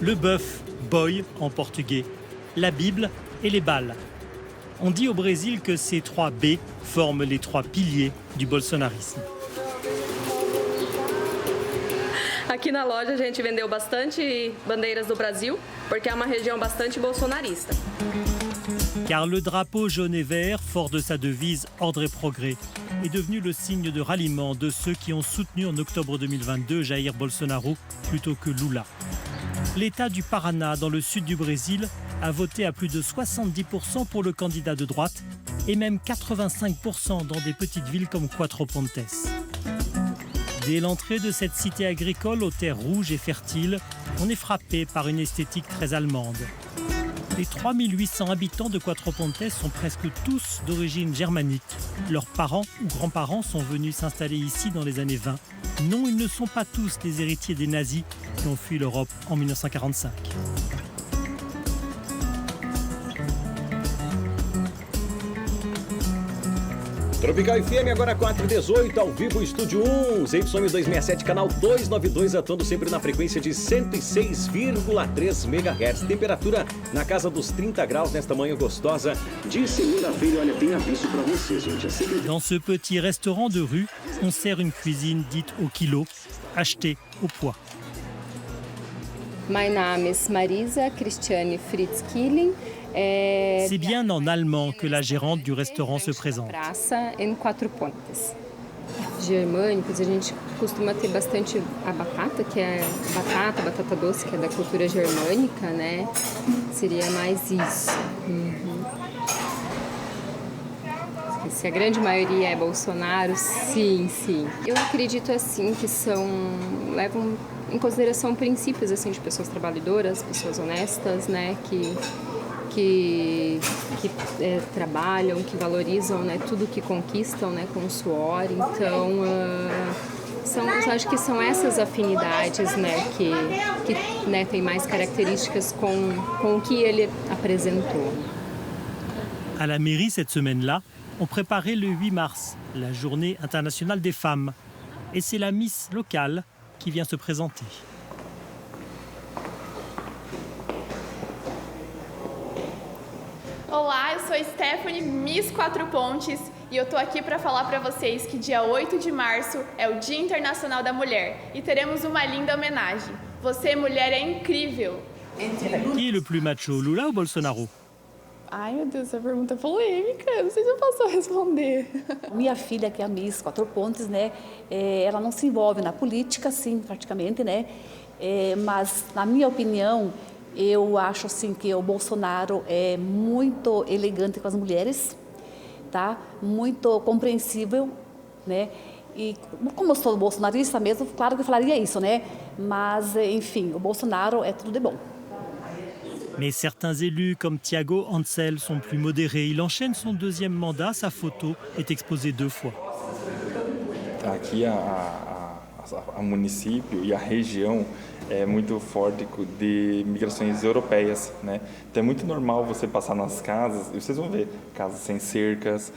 le bœuf, boi en portugais, la Bible et les balles. On dit au Brésil que ces 3 B forment les 3 piliers du bolsonarisme. Aqui na loja a gente vendeu bastante bandeiras do Brasil, porque é uma região bastante bolsonarista. Car le drapeau jaune et vert, fort de sa devise Ordre et Progrès, est devenu le signe de ralliement de ceux qui ont soutenu en octobre 2022 Jair Bolsonaro plutôt que Lula. L'État du Paraná, dans le sud du Brésil, a voté à plus de 70% pour le candidat de droite et même 85% dans des petites villes comme Quatro Pontes. Dès l'entrée de cette cité agricole aux terres rouges et fertiles, on est frappé par une esthétique très allemande. Les 3800 habitants de Quatro Pontes sont presque tous d'origine germanique. Leurs parents ou grands-parents sont venus s'installer ici dans les années 20. Non, ils ne sont pas tous les héritiers des nazis qui ont fui l'Europe en 1945. Tropical FM, agora 4h18, ao vivo, Estúdio 1, ZY267, canal 292, atuando sempre na frequência de 106,3 MHz. Temperatura na casa dos 30 graus nesta manhã gostosa de segunda-feira. Olha, tem aviso para você, gente. Dans ce petit restaurant de rue, on sert une cuisine dite au kilo, achetée au poids. Mein Name ist Marisa Christiane Fritz Killing. C'est bien en allemand que la gérante du restaurant se présente. Praça em Quatro Pontes. Germânicos, a gente costuma ter bastante a batata, que é batata doce, que é da cultura germânica, né? Seria mais isso. Se a grande maioria é Bolsonaro, sim. Eu acredito assim que levam em consideração princípios assim de pessoas trabalhadoras, pessoas honestas, né? Que trabalham, que valorizam, né, tudo que conquistam, né, com suor. Então, eu acho que são essas afinidades, né, que né, tem mais características com o que ele apresentou. À la mairie, cette semaine-là, on préparait le 8 mars, la journée internationale des femmes. Et c'est la Miss locale qui vient se présenter. Olá, eu sou Stephanie, Miss Quatro Pontes, e eu tô aqui para falar para vocês que dia 8 de março é o Dia Internacional da Mulher e teremos uma linda homenagem. Você, mulher, é incrível! Qui est le plus macho, Lula ou Bolsonaro? Ai, meu Deus, essa pergunta é polêmica, não sei se eu posso responder. Minha filha, que é a Miss Quatro Pontes, né, ela não se envolve na política, sim, praticamente, né, mas, na minha opinião, eu acho assim que o Bolsonaro é muito elegante com as mulheres, tá? Muito compreensível, né? E como eu sou bolsonarista mesmo, claro que eu falaria isso, né? Mas, enfim, o Bolsonaro é tudo de bom. Mais certains élus comme Thiago Ansel sont plus modérés. Il enchaîne son deuxième mandat, sa photo est exposée 2 fois. Aqui a município e a região é muito forte de migrações europeias, né? Então é muito normal você passar nas casas e vocês vão ver casas sem cercas,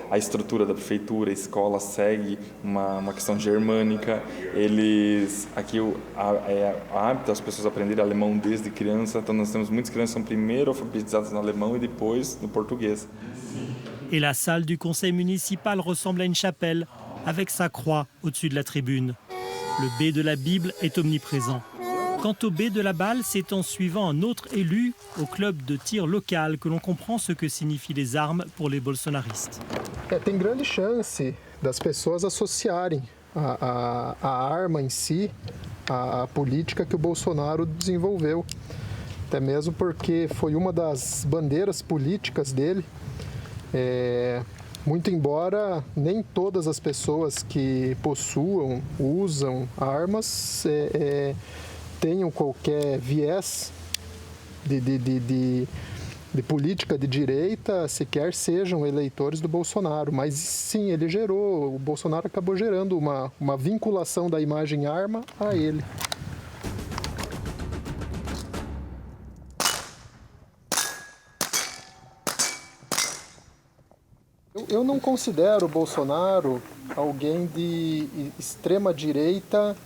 a estrutura da prefeitura, a escola segue uma questão germânica. Eles aqui a hábito das pessoas aprenderem alemão desde criança, então nós temos muitas crianças que são primeiro alfabetizadas no alemão e depois no português. Et la salle du conseil municipal ressemble à une chapelle, avec sa croix au-dessus de la tribune. Le B de la Bible est omniprésent. Quant au B de la balle, c'est en suivant un autre élu au club de tir local que l'on comprend ce que signifient les armes pour les bolsonaristes. Tem grande chance das pessoas associarem a arma em si à política que o Bolsonaro desenvolveu. Até mesmo porque foi uma das bandeiras políticas dele. Muito embora nem todas as pessoas que possuam, usam armas tenham qualquer viés de política de direita, sequer sejam eleitores do Bolsonaro. Mas sim, o Bolsonaro acabou gerando uma vinculação da imagem arma a ele. Eu não considero o Bolsonaro alguém de extrema direita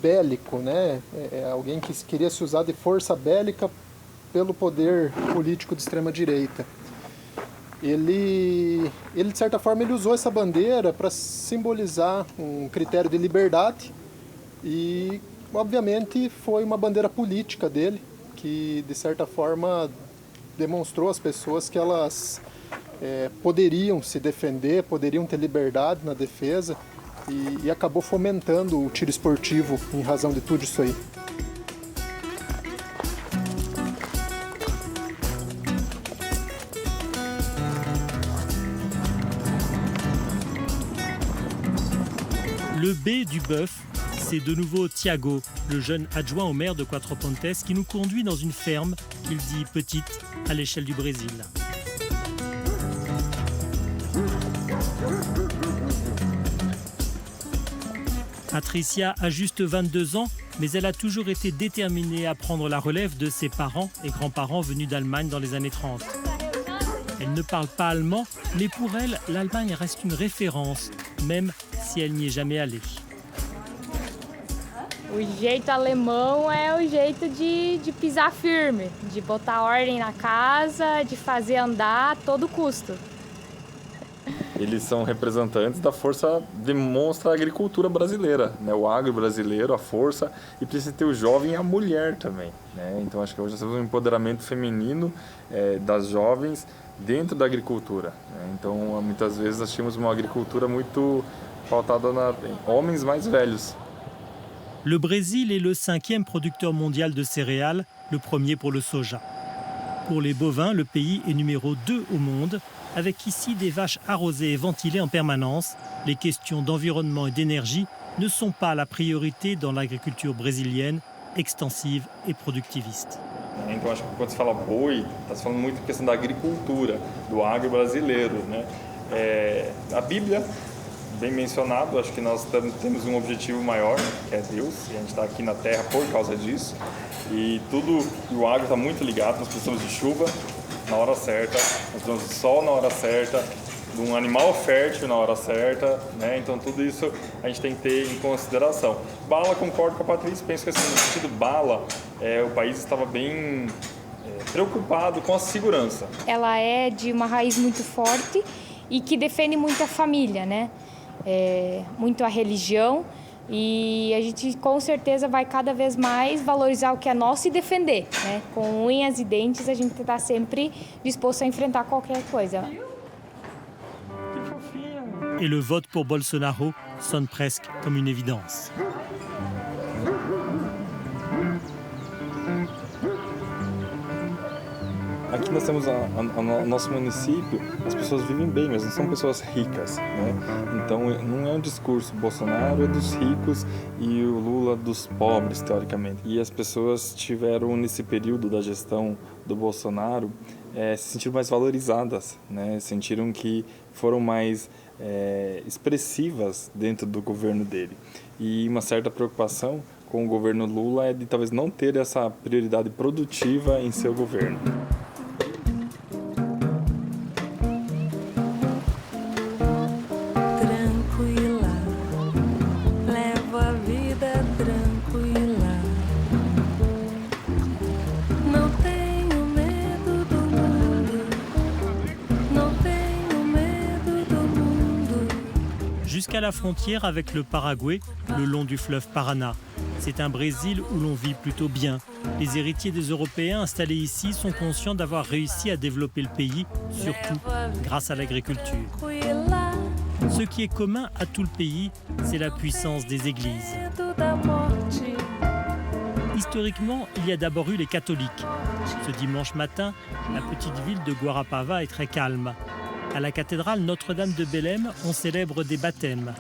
bélico, né? Alguém que queria se usar de força bélica pelo poder político de extrema-direita. Ele, de certa forma, ele usou essa bandeira para simbolizar um critério de liberdade e, obviamente, foi uma bandeira política dele, que, de certa forma, demonstrou às pessoas que elas poderiam se defender, poderiam ter liberdade na defesa e acabou fomentando o tiro esportivo em razão de tudo isso aí. Le B du bœuf, c'est de nouveau Thiago, le jeune adjoint au maire de Quatro Pontes, qui nous conduit dans une ferme qu'il dit petite à l'échelle du Brésil. Patricia a juste 22 ans, mais elle a toujours été déterminée à prendre la relève de ses parents et grands-parents venus d'Allemagne dans les années 30. Elle ne parle pas allemand, mais pour elle, l'Allemagne reste une référence, même si elle n'y est jamais allée. O jeito alemão é o jeito de pisar firme, de botar ordem na casa, de fazer andar a todo custo. Eles são representantes da força, demonstra a agricultura brasileira, né? O agro brasileiro, a força, e precisa ter o jovem e a mulher também, né? Então acho que hoje nós temos um empoderamento feminino das jovens dentro da agricultura, né? Então muitas vezes nós tínhamos uma agricultura muito pautada em homens mais velhos. Le Brésil est le 5e producteur mondial de céréales, le premier pour le soja. Pour les bovins, le pays est numéro 2 au monde, avec ici des vaches arrosées et ventilées en permanence. Les questions d'environnement et d'énergie ne sont pas la priorité dans l'agriculture brésilienne, extensive et productiviste. Então acho que quando se fala boi, está se falando muito da questão da agricultura, do agro brasileiro, né? A Bíblia, bem mencionado, acho que nós temos um objetivo maior, que é Deus, e a gente está aqui na Terra por causa disso. E o agro está muito ligado, nós precisamos de chuva na hora certa, nós precisamos de sol na hora certa, de um animal fértil na hora certa, né? Então tudo isso a gente tem que ter em consideração. Bala, concordo com a Patrícia, penso que assim, no sentido bala, o país estava bem preocupado com a segurança. Ela é de uma raiz muito forte e que defende muito a família, né? Muito a religião, e a gente com certeza vai cada vez mais valorizar o que é nosso e defender, né? Com unhas e dentes a gente está sempre disposto a enfrentar qualquer coisa. Et le vote pour Bolsonaro sonne presque comme une évidence. Aqui nós temos o nosso município, as pessoas vivem bem, mas não são pessoas ricas, né? Então não é um discurso, Bolsonaro é dos ricos e o Lula dos pobres, teoricamente. E as pessoas tiveram, nesse período da gestão do Bolsonaro, se sentiram mais valorizadas, né? Sentiram que foram mais expressivas dentro do governo dele. E uma certa preocupação com o governo Lula é de talvez não ter essa prioridade produtiva em seu governo. Jusqu'à la frontière avec le Paraguay, le long du fleuve Paraná. C'est un Brésil où l'on vit plutôt bien. Les héritiers des Européens installés ici sont conscients d'avoir réussi à développer le pays, surtout grâce à l'agriculture. Ce qui est commun à tout le pays, c'est la puissance des églises. Historiquement, il y a d'abord eu les catholiques. Ce dimanche matin, la petite ville de Guarapava est très calme. À la cathédrale Notre-Dame de Belém, on célèbre des baptêmes.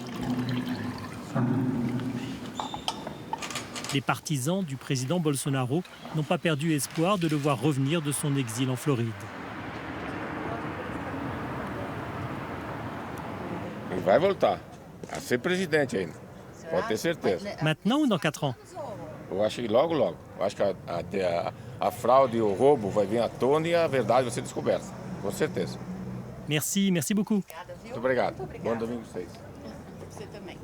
Les partisans du président Bolsonaro n'ont pas perdu espoir de le voir revenir de son exil en Floride. Ele vai voltar a ser presidente ainda, pode ter certeza. Maintenant ou dans 4 ans? Eu acho que logo, logo. Eu acho que a fraude e o roubo vai vir à tona e a verdade vai ser descoberta, com certeza. Merci, merci beaucoup. Muito obrigado. Bom domingo pra vocês. Você também.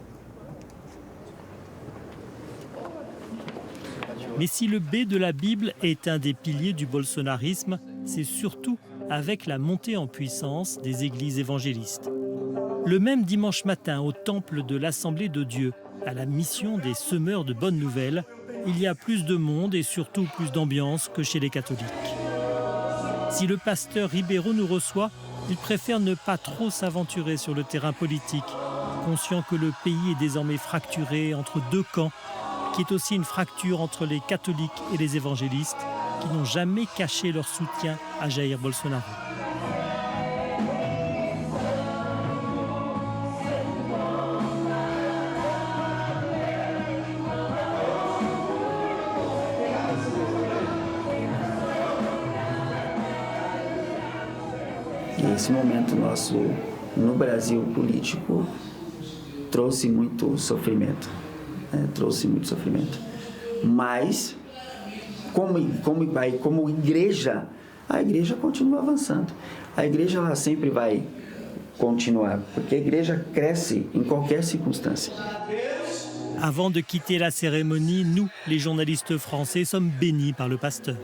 Mais si le B de la Bible est un des piliers du bolsonarisme, c'est surtout avec la montée en puissance des églises évangélistes. Le même dimanche matin, au temple de l'Assemblée de Dieu, à la mission des semeurs de bonnes nouvelles, il y a plus de monde et surtout plus d'ambiance que chez les catholiques. Si le pasteur Ribeiro nous reçoit, il préfère ne pas trop s'aventurer sur le terrain politique, conscient que le pays est désormais fracturé entre deux camps, qui est aussi une fracture entre les catholiques et les évangélistes, qui n'ont jamais caché leur soutien à Jair Bolsonaro. Esse momento nosso no Brasil político trouxe muito sofrimento, Mas, como igreja, a igreja continua avançando. A igreja ela sempre vai continuar, porque a igreja cresce em qualquer circunstância. Avant de quitter la cérémonie, nous, les journalistes français, sommes bénis par le pasteur.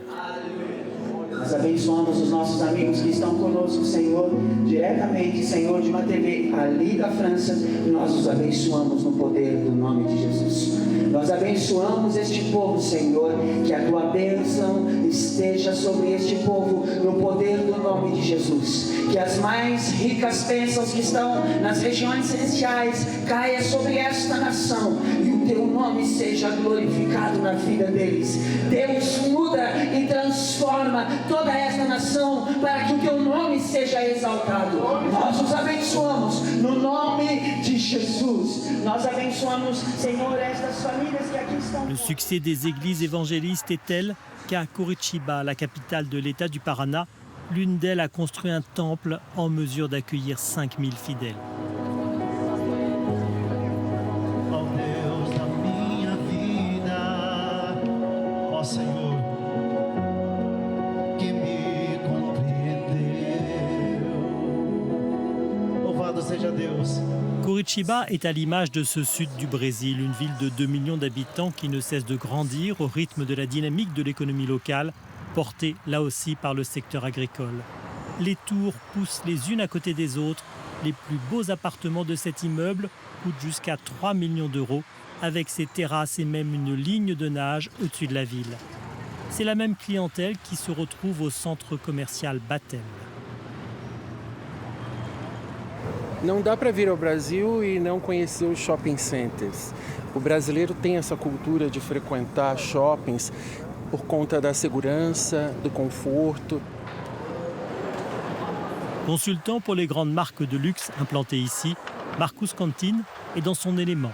Nós abençoamos os nossos amigos que estão conosco, Senhor, diretamente, Senhor, de uma TV ali da França, e nós os abençoamos no poder do nome de Jesus. Nós abençoamos este povo, Senhor, que a Tua bênção esteja sobre este povo, no poder do nome de Jesus. Que as mais ricas bênçãos que estão nas regiões celestiais caia sobre esta nação, e o Teu nome seja glorificado na vida deles. Deus muda e transforma toda esta nação para que o Teu nome seja exaltado. Nós os abençoamos no nome de Jesus. Nós abençoamos, Senhor, estas famílias que aqui estão. Le succès des églises évangélistes est tel qu'à Curitiba, la capitale de l'État du Paraná, l'une d'elles a construit un temple en mesure d'accueillir 5000 fidèles. Ó Deus da minha vida, ó Senhor, que me compreendeu. Louvado seja Deus. Curitiba est à l'image de ce sud du Brésil, une ville de 2 millions d'habitants qui ne cesse de grandir au rythme de la dynamique de l'économie locale, portée là aussi par le secteur agricole. Les tours poussent les unes à côté des autres. Les plus beaux appartements de cet immeuble coûtent jusqu'à 3 millions d'euros, avec ses terrasses et même une ligne de nage au-dessus de la ville. C'est la même clientèle qui se retrouve au centre commercial Batel. Não dá para vir ao Brasil e não conhecer os shopping centers. O brasileiro tem essa cultura de frequentar shoppings por conta da segurança, do conforto. Consultant pour les grandes marques de luxe implantées ici, Marcus Cantine est dans son élément.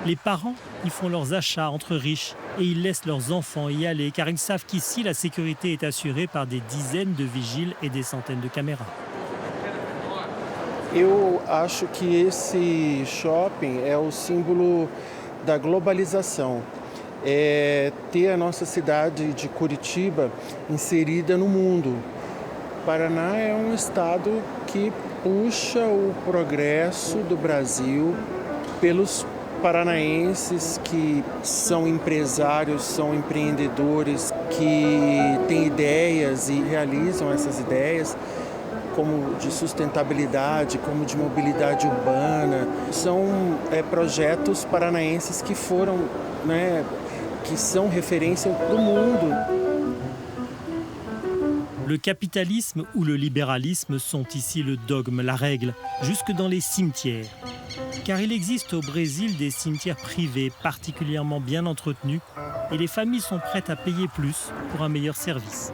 Les parents y font leurs achats entre riches et ils laissent leurs enfants y aller car ils savent qu'ici la sécurité est assurée par des dizaines de vigiles et des centaines de caméras. Eu acho que esse shopping é o símbolo da globalização. É ter a nossa cidade de Curitiba inserida no mundo. Paraná é um estado que puxa o progresso do Brasil pelos paranaenses que são empresários, são empreendedores, que têm ideias e realizam essas ideias, como de sustentabilidade, como de mobilidade urbana. São projetos paranaenses que foram, qui sont référence au monde. Le capitalisme ou le libéralisme sont ici le dogme, la règle, jusque dans les cimetières. Car il existe au Brésil des cimetières privés particulièrement bien entretenus et les familles sont prêtes à payer plus pour un meilleur service.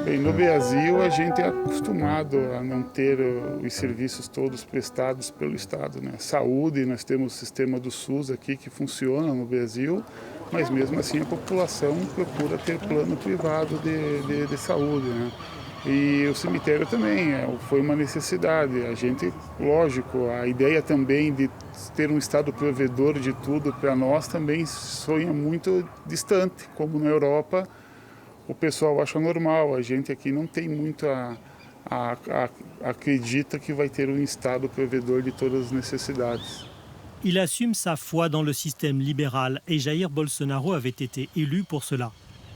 Bem, no Brasil, a gente é acostumado a não ter os serviços todos prestados pelo Estado, né? Saúde, nós temos o sistema do SUS aqui que funciona no Brasil, mas mesmo assim a população procura ter plano privado de saúde, né? E o cemitério também foi uma necessidade. A gente, lógico, a ideia também de ter um Estado provedor de tudo para nós também sonha muito distante, como na Europa. O pessoal acha normal, a gente aqui não tem muito acredita que vai ter um Estado provedor de todas as necessidades. Il assume sa foi dans le système libéral et Jair Bolsonaro avait été élu pour cela.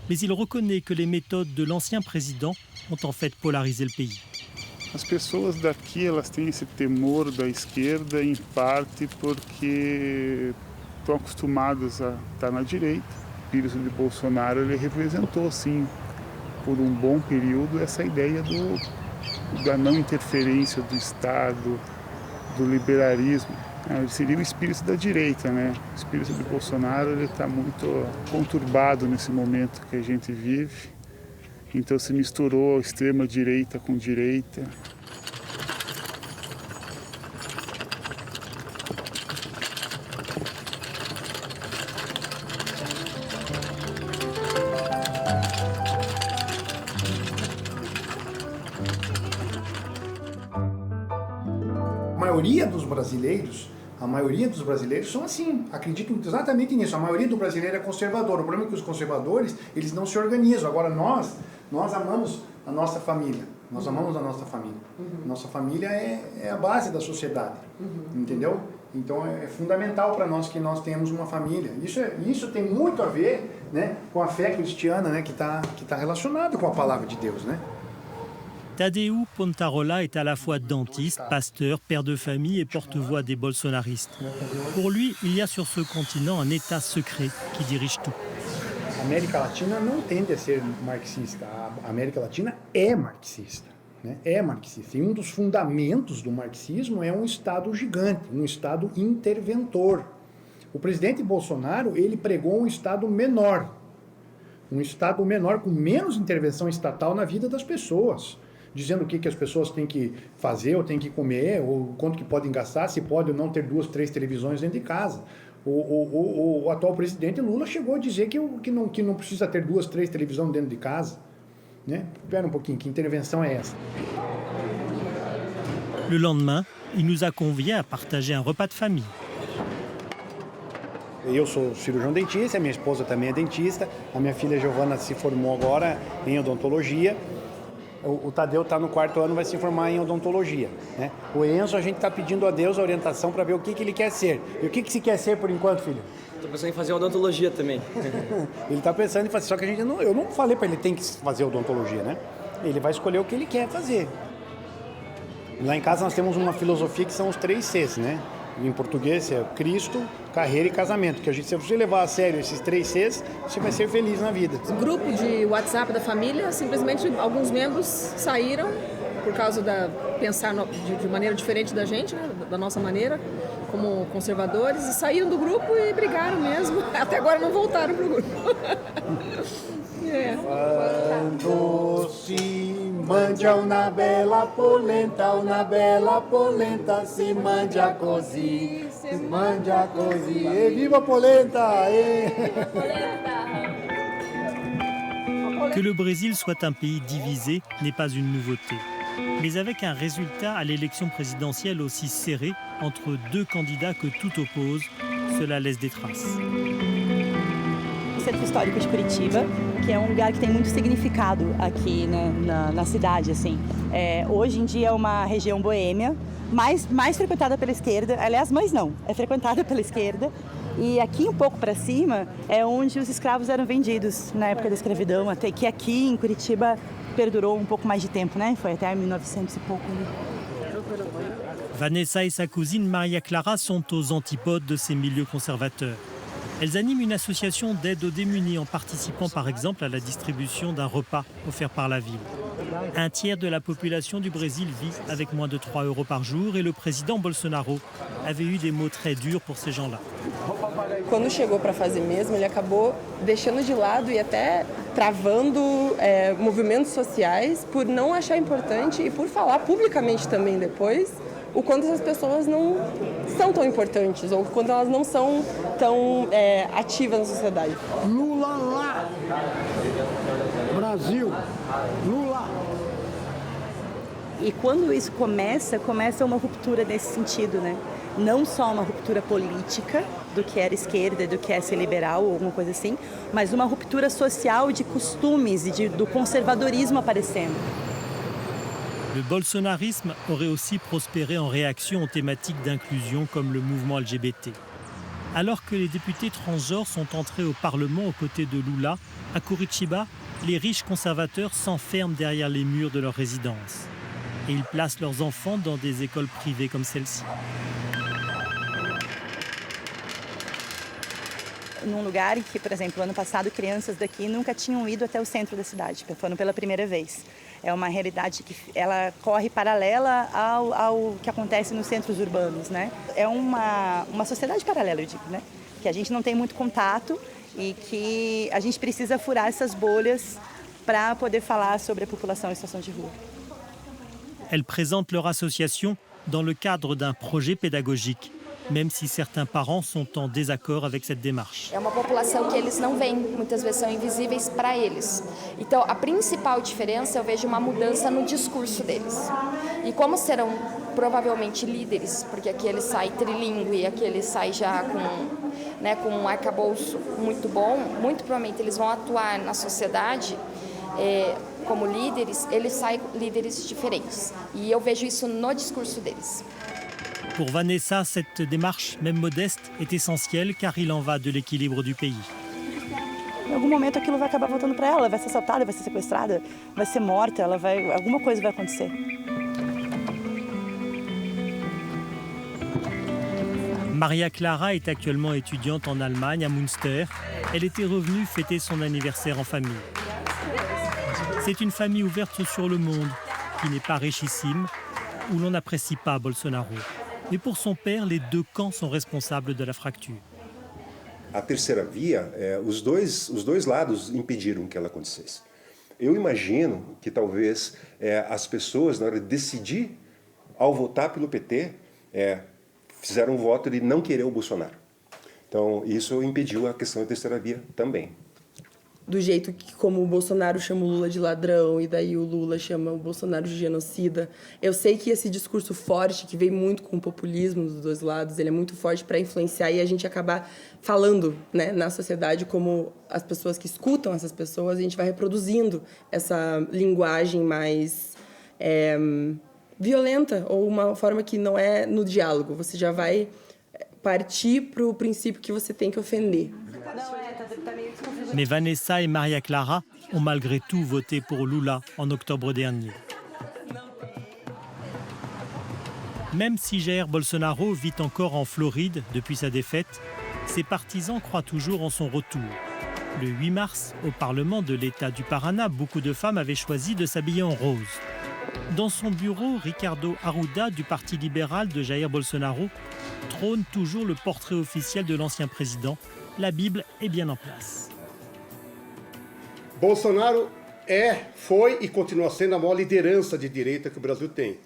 Mais il reconnaît que les méthodes de l'ancien président ont en fait polarisé le pays. As pessoas daqui, elas têm esse temor da esquerda, em parte porque estão acostumadas a estar na direita. O espírito de Bolsonaro, ele representou, sim, por um bom período, essa ideia da não interferência do Estado, do liberalismo. Ele seria o espírito da direita, né? O espírito de Bolsonaro, ele está muito conturbado nesse momento que a gente vive. Então se misturou extrema direita com direita. A maioria dos brasileiros são assim, acreditam exatamente nisso. A maioria do brasileiro é conservador. O problema é que os conservadores, eles não se organizam. Agora nós amamos a nossa família. Nós amamos a nossa família. Nossa família é a base da sociedade, entendeu? Então é fundamental para nós que nós tenhamos uma família. Isso tem muito a ver, né, com a fé cristiana, né, que tá relacionada com a palavra de Deus, né? Tadeu Pontarola est à la fois dentiste, pasteur, père de famille et porte-voix des bolsonaristes. Pour lui, il y a sur ce continent un État secret qui dirige tout. A América Latina não tende a ser marxista. A América Latina é marxista, né? É marxista. E um dos fundamentos do marxismo é um Estado gigante, um Estado interventor. O presidente Bolsonaro, ele pregou um Estado menor com menos intervenção estatal na vida das pessoas, dizendo o que as pessoas têm que fazer ou têm que comer, ou quanto que podem gastar, se pode ou não ter 2, 3 televisões dentro de casa. O atual presidente Lula chegou a dizer que não precisa ter 2, 3 televisões dentro de casa. Né? Espera um pouquinho, que intervenção é essa? Le lendemain, il nous a conviés à partager un repas de famille. Eu sou cirurgião dentista, a minha esposa também é dentista, a minha filha Giovana se formou agora em odontologia. O Tadeu está no 4º ano, vai se formar em odontologia, né? O Enzo, a gente está pedindo a Deus a orientação para ver o que ele quer ser. E o que se quer ser por enquanto, filho? Estou pensando em fazer odontologia também. Ele está pensando em fazer, só que eu não falei para ele tem que fazer odontologia, né? Ele vai escolher o que ele quer fazer. Lá em casa nós temos uma filosofia que são os 3 Cs, né? Em português é Cristo, carreira e casamento. Que se você levar a sério esses 3 Cs, você vai ser feliz na vida. O grupo de WhatsApp da família, simplesmente alguns membros saíram por causa da pensar de maneira diferente da gente, né, da nossa maneira, como conservadores, e saíram do grupo e brigaram mesmo. Até agora não voltaram pro grupo. Quando se mangia una bella polenta, si mangia così, E viva a polenta! Que le Brésil soit un pays divisé n'est pas une nouveauté. Mais avec un résultat à l'élection présidentielle aussi serré entre 2 candidats que tout oppose, cela laisse des traces. Centro Histórico de Curitiba, que é lugar que tem muito significado aqui na cidade, assim. Hoje em dia é uma região boêmia, mais frequentada pela esquerda, aliás, mais não, é frequentada pela esquerda, e aqui um pouco para cima é onde os escravos eram vendidos na época da escravidão, até que aqui em Curitiba perdurou um pouco mais de tempo, né? Foi até 1900 e pouco. Vanessa et sa cousine Maria Clara sont aux antipodes de ces milieux conservateurs. Elles animent une association d'aide aux démunis en participant par exemple à la distribution d'un repas offert par la ville. Un tiers de la population du Brésil vit avec moins de 3 € par jour et le président Bolsonaro avait eu des mots très durs pour ces gens-là. Quando chegou para fazer mesmo, ele acabou deixando de lado e até travando movimentos sociais por não achar importante e por falar publicamente também depois o quanto essas pessoas não são tão importantes ou quanto elas não são tão ativas na sociedade. Lula lá! Brasil! Lula! E quando isso começa uma ruptura nesse sentido, né? Não só uma ruptura política do que era esquerda, do que é ser liberal ou alguma coisa assim, mas uma ruptura social de costumes e do conservadorismo aparecendo. Le bolsonarisme aurait aussi prospéré en réaction aux thématiques d'inclusion comme le mouvement LGBT. Alors que les députés transgenres sont entrés au Parlement aux côtés de Lula, à Curitiba, les riches conservateurs s'enferment derrière les murs de leur résidence. Et ils placent leurs enfants dans des écoles privées comme celle-ci. Num lugar em que, por exemplo, ano passado, crianças daqui nunca tinham ido até o centro da cidade, foram pela primeira vez. É uma realidade que ela corre paralela ao que acontece nos centros urbanos, né? É uma sociedade paralela, eu digo, né? Que a gente não tem muito contato e que a gente precisa furar essas bolhas para poder falar sobre a população em situação de rua. Elles présentent leur association dans le cadre d'un projet pédagogique, même si certains parents sont en désaccord avec cette démarche. É uma população que eles não veem, muitas vezes são invisíveis para eles. Então, a principal diferença, eu vejo uma mudança no discurso deles. E como serão provavelmente líderes, porque aqui ele sai trilingue, aqui ele sai já com um arcabouço muito bom, muito provavelmente eles vão atuar na sociedade como líderes, eles saem líderes diferentes. E eu vejo isso no discurso deles. Pour Vanessa, cette démarche, même modeste, est essentielle car il en va de l'équilibre du pays. Em algum momento aquilo vai acabar voltando para ela, vai ser assaltada, vai ser sequestrada, vai ser morta, alguma coisa vai acontecer. Maria Clara est actuellement étudiante en Allemagne, à Münster. Elle était revenue fêter son anniversaire en famille. C'est une famille ouverte sur le monde, qui n'est pas richissime, où l'on n'apprécie pas Bolsonaro. Mais pour son père, les deux camps sont responsables de la fracture. A terceira via, os dois lados impediram que ela acontecesse. Eu imagino que talvez as pessoas, na hora de decidir, ao votar pelo PT, fizeram um voto de não querer o Bolsonaro. Então, isso impediu a questão da terceira via também. Do jeito que, como o Bolsonaro chama o Lula de ladrão e daí o Lula chama o Bolsonaro de genocida. Eu sei que esse discurso forte, que vem muito com o populismo dos dois lados, ele é muito forte para influenciar e a gente acabar falando, né, na sociedade como as pessoas que escutam essas pessoas, a gente vai reproduzindo essa linguagem mais violenta ou uma forma que não é no diálogo. Você já vai partir para o princípio que você tem que ofender. Mais Vanessa et Maria Clara ont malgré tout voté pour Lula en octobre dernier. Même si Jair Bolsonaro vit encore en Floride depuis sa défaite, ses partisans croient toujours en son retour. Le 8 mars, au Parlement de l'État du Paraná, beaucoup de femmes avaient choisi de s'habiller en rose. Dans son bureau, Ricardo Arruda, du Parti libéral de Jair Bolsonaro, trône toujours le portrait officiel de l'ancien président. La Bible est bien en place. Bolsonaro foi e continua sendo a maior liderança de direita que o Brasil tem.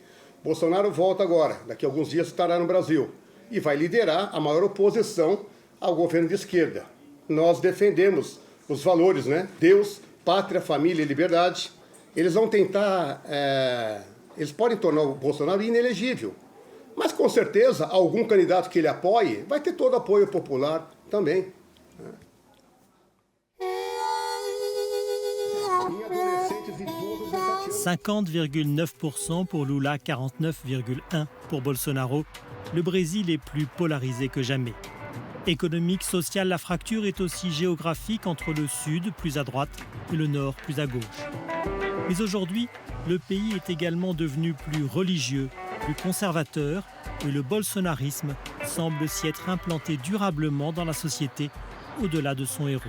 Bolsonaro volta agora, daqui a alguns dias estará no Brasil, e vai liderar a maior oposição ao governo de esquerda. Nós defendemos os valores, né? Deus, pátria, família e liberdade. Eles vão tentar, eles podem tornar o Bolsonaro inelegível, mas com certeza algum candidato que ele apoie vai ter todo o apoio popular também. 50,9% pour Lula, 49,1% pour Bolsonaro. Le Brésil est plus polarisé que jamais. Économique, sociale, la fracture est aussi géographique entre le sud, plus à droite, et le nord, plus à gauche. Mais aujourd'hui, le pays est également devenu plus religieux, plus conservateur, et le bolsonarisme semble s'y être implanté durablement dans la société, au-delà de son héros.